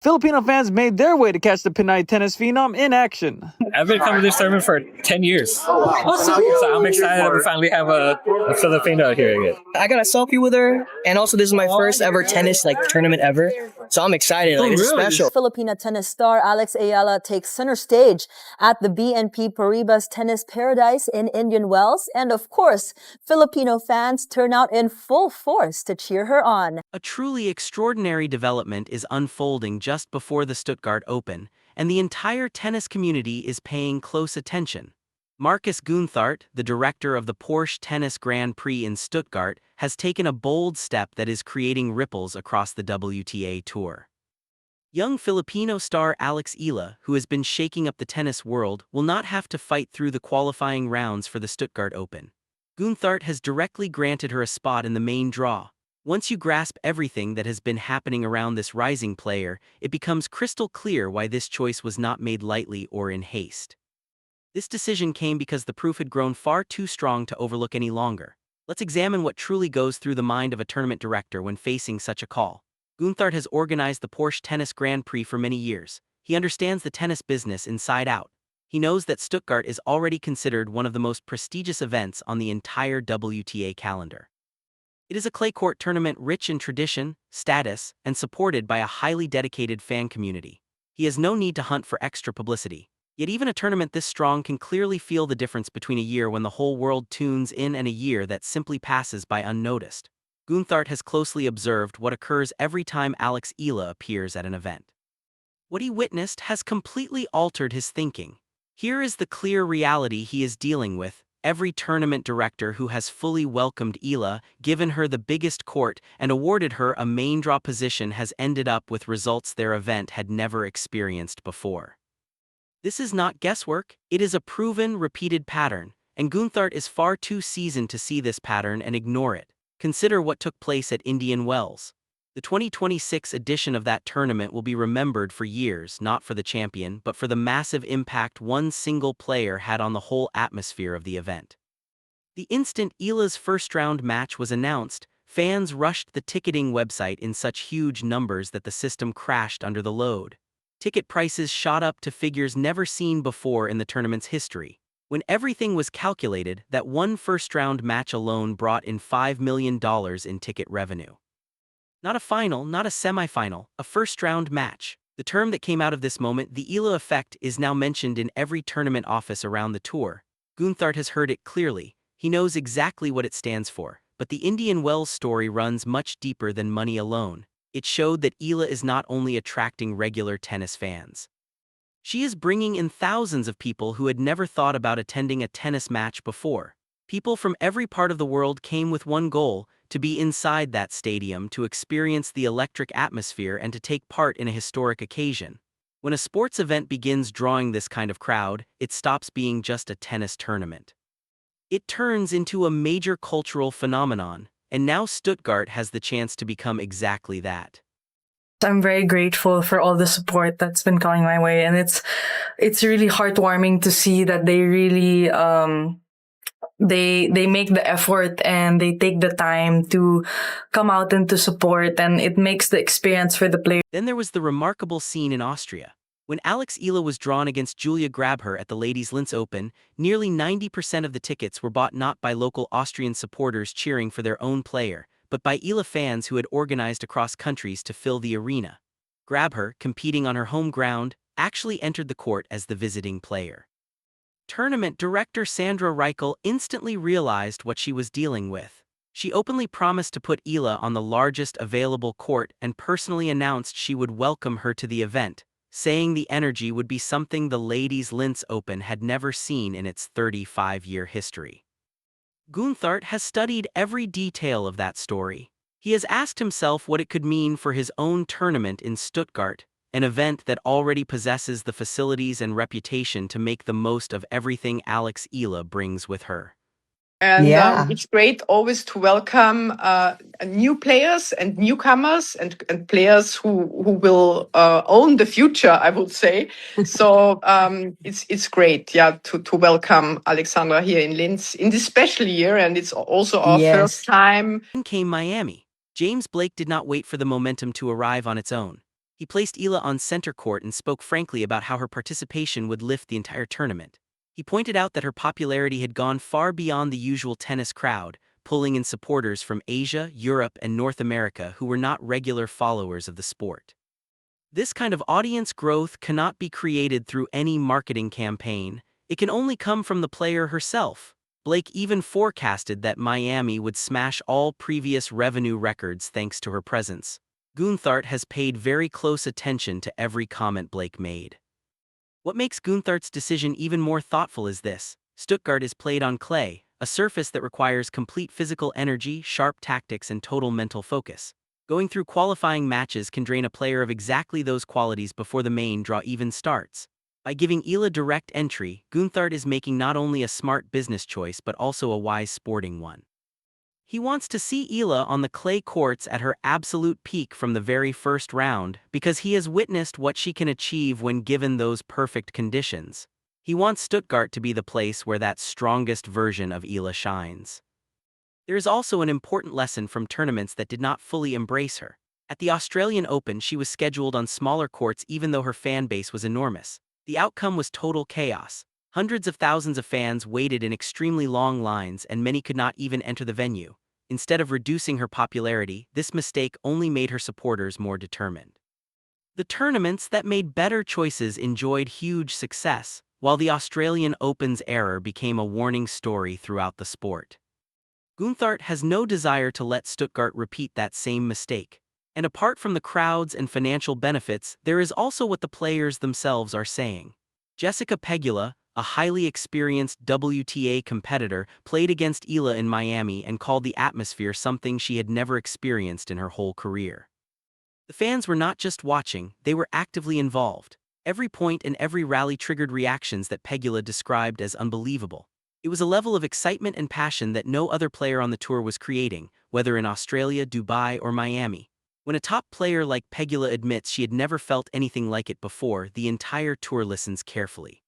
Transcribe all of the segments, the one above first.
Filipino fans made their way to catch the Pinay tennis phenom in action. I've been coming to this tournament for 10 years. So I'm excited that we finally have a Filipino here again. I got a selfie with her, and also this is my first ever tennis tournament ever. So I'm excited. This is special. Filipina tennis star Alex Eala takes center stage at the BNP Paribas Tennis Paradise in Indian Wells. And of course, Filipino fans turn out in full force to cheer her on. A truly extraordinary development is unfolding just before the Stuttgart Open, and the entire tennis community is paying close attention. Markus Günthardt, the director of the Porsche Tennis Grand Prix in Stuttgart, has taken a bold step that is creating ripples across the WTA Tour. Young Filipino star Alex Eala, who has been shaking up the tennis world, will not have to fight through the qualifying rounds for the Stuttgart Open. Günthardt has directly granted her a spot in the main draw. Once you grasp everything that has been happening around this rising player, it becomes crystal clear why this choice was not made lightly or in haste. This decision came because the proof had grown far too strong to overlook any longer. Let's examine what truly goes through the mind of a tournament director when facing such a call. Günthardt has organized the Porsche Tennis Grand Prix for many years. He understands the tennis business inside out. He knows that Stuttgart is already considered one of the most prestigious events on the entire WTA calendar. It is a clay court tournament rich in tradition, status, and supported by a highly dedicated fan community. He has no need to hunt for extra publicity. Yet even a tournament this strong can clearly feel the difference between a year when the whole world tunes in and a year that simply passes by unnoticed. Günthardt has closely observed what occurs every time Alex Eala appears at an event. What he witnessed has completely altered his thinking. Here is the clear reality he is dealing with. Every tournament director who has fully welcomed Eala, given her the biggest court, and awarded her a main draw position has ended up with results their event had never experienced before. This is not guesswork, it is a proven, repeated pattern, and Günthardt is far too seasoned to see this pattern and ignore it. Consider what took place at Indian Wells. The 2026 edition of that tournament will be remembered for years, not for the champion, but for the massive impact one single player had on the whole atmosphere of the event. The instant Eala's first-round match was announced, fans rushed the ticketing website in such huge numbers that the system crashed under the load. Ticket prices shot up to figures never seen before in the tournament's history. When everything was calculated, that one first-round match alone brought in $5 million in ticket revenue. Not a final, not a semifinal, a first-round match. The term that came out of this moment, the Eala effect, is now mentioned in every tournament office around the tour. Günthardt has heard it clearly. He knows exactly what it stands for. But the Indian Wells story runs much deeper than money alone. It showed that Eala is not only attracting regular tennis fans. She is bringing in thousands of people who had never thought about attending a tennis match before. People from every part of the world came with one goal: to be inside that stadium, to experience the electric atmosphere, and to take part in a historic occasion. When a sports event begins drawing this kind of crowd, it stops being just a tennis tournament. It turns into a major cultural phenomenon, and now Stuttgart has the chance to become exactly that. I'm very grateful for all the support that's been coming my way, and it's really heartwarming to see that they really they make the effort and they take the time to come out and to support, and it makes the experience for the players. Then there was the remarkable scene in Austria. When Alex Eala was drawn against Julia Grabher at the Ladies' Linz Open, nearly 90% of the tickets were bought not by local Austrian supporters cheering for their own player, but by Eala fans who had organized across countries to fill the arena. Grabher, competing on her home ground, actually entered the court as the visiting player. Tournament director Sandra Reichel instantly realized what she was dealing with. She openly promised to put Eala on the largest available court and personally announced she would welcome her to the event, saying the energy would be something the Ladies' Linz Open had never seen in its 35-year history. Günthardt has studied every detail of that story. He has asked himself what it could mean for his own tournament in Stuttgart, an event that already possesses the facilities and reputation to make the most of everything Alex Eala brings with her. And it's great always to welcome new players and newcomers and players who will own the future, I would say. So it's great, to welcome Alexandra here in Linz in this special year, and it's also our first time. Then came Miami. James Blake did not wait for the momentum to arrive on its own. He placed Eala on center court and spoke frankly about how her participation would lift the entire tournament. He pointed out that her popularity had gone far beyond the usual tennis crowd, pulling in supporters from Asia, Europe, and North America who were not regular followers of the sport. This kind of audience growth cannot be created through any marketing campaign. It can only come from the player herself. Blake even forecasted that Miami would smash all previous revenue records thanks to her presence. Günthardt has paid very close attention to every comment Blake made. What makes Günthardt's decision even more thoughtful is this: Stuttgart is played on clay, a surface that requires complete physical energy, sharp tactics, and total mental focus. Going through qualifying matches can drain a player of exactly those qualities before the main draw even starts. By giving Eala direct entry, Günthardt is making not only a smart business choice but also a wise sporting one. He wants to see Eala on the clay courts at her absolute peak from the very first round because he has witnessed what she can achieve when given those perfect conditions. He wants Stuttgart to be the place where that strongest version of Eala shines. There is also an important lesson from tournaments that did not fully embrace her. At the Australian Open, she was scheduled on smaller courts even though her fan base was enormous. The outcome was total chaos. Hundreds of thousands of fans waited in extremely long lines and many could not even enter the venue. Instead of reducing her popularity, this mistake only made her supporters more determined. The tournaments that made better choices enjoyed huge success, while the Australian Open's error became a warning story throughout the sport. Günthardt has no desire to let Stuttgart repeat that same mistake. And apart from the crowds and financial benefits, there is also what the players themselves are saying. Jessica Pegula, a highly experienced WTA competitor, played against Eala in Miami and called the atmosphere something she had never experienced in her whole career. The fans were not just watching, they were actively involved. Every point and every rally triggered reactions that Pegula described as unbelievable. It was a level of excitement and passion that no other player on the tour was creating, whether in Australia, Dubai, or Miami. When a top player like Pegula admits she had never felt anything like it before, the entire tour listens carefully.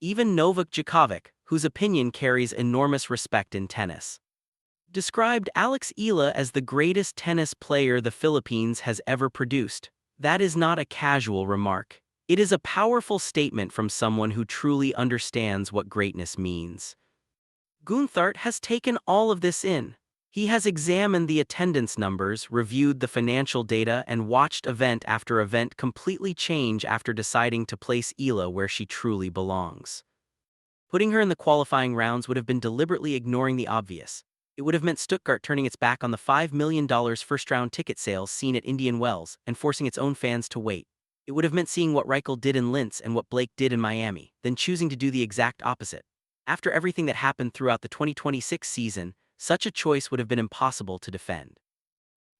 Even Novak Djokovic, whose opinion carries enormous respect in tennis, described Alex Eala as the greatest tennis player the Philippines has ever produced. That is not a casual remark. It is a powerful statement from someone who truly understands what greatness means. Günthardt has taken all of this in. He has examined the attendance numbers, reviewed the financial data, and watched event after event completely change after deciding to place Eala where she truly belongs. Putting her in the qualifying rounds would have been deliberately ignoring the obvious. It would have meant Stuttgart turning its back on the $5 million first-round ticket sales seen at Indian Wells and forcing its own fans to wait. It would have meant seeing what Reichel did in Linz and what Blake did in Miami, then choosing to do the exact opposite. After everything that happened throughout the 2026 season, such a choice would have been impossible to defend.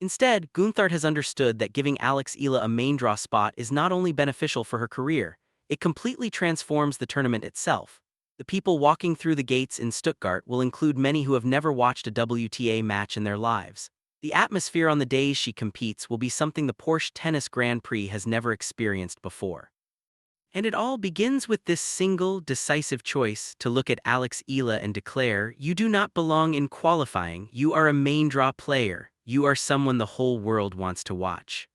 Instead, Günthardt has understood that giving Alex Eala a main draw spot is not only beneficial for her career, it completely transforms the tournament itself. The people walking through the gates in Stuttgart will include many who have never watched a WTA match in their lives. The atmosphere on the days she competes will be something the Porsche Tennis Grand Prix has never experienced before. And it all begins with this single, decisive choice to look at Alex Eala and declare, "You do not belong in qualifying, you are a main draw player, you are someone the whole world wants to watch."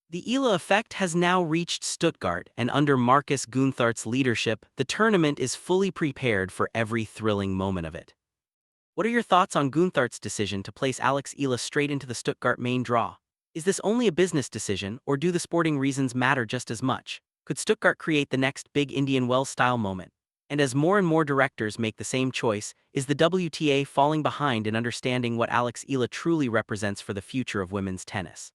The Eala effect has now reached Stuttgart, and under Markus Günthardt's leadership, the tournament is fully prepared for every thrilling moment of it. What are your thoughts on Günthardt's decision to place Alex Eala straight into the Stuttgart main draw? Is this only a business decision, or do the sporting reasons matter just as much? Could Stuttgart create the next big Indian Wells-style moment? And as more and more directors make the same choice, is the WTA falling behind in understanding what Alex Eala truly represents for the future of women's tennis?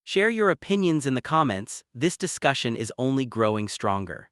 Share your opinions in the comments. This discussion is only growing stronger.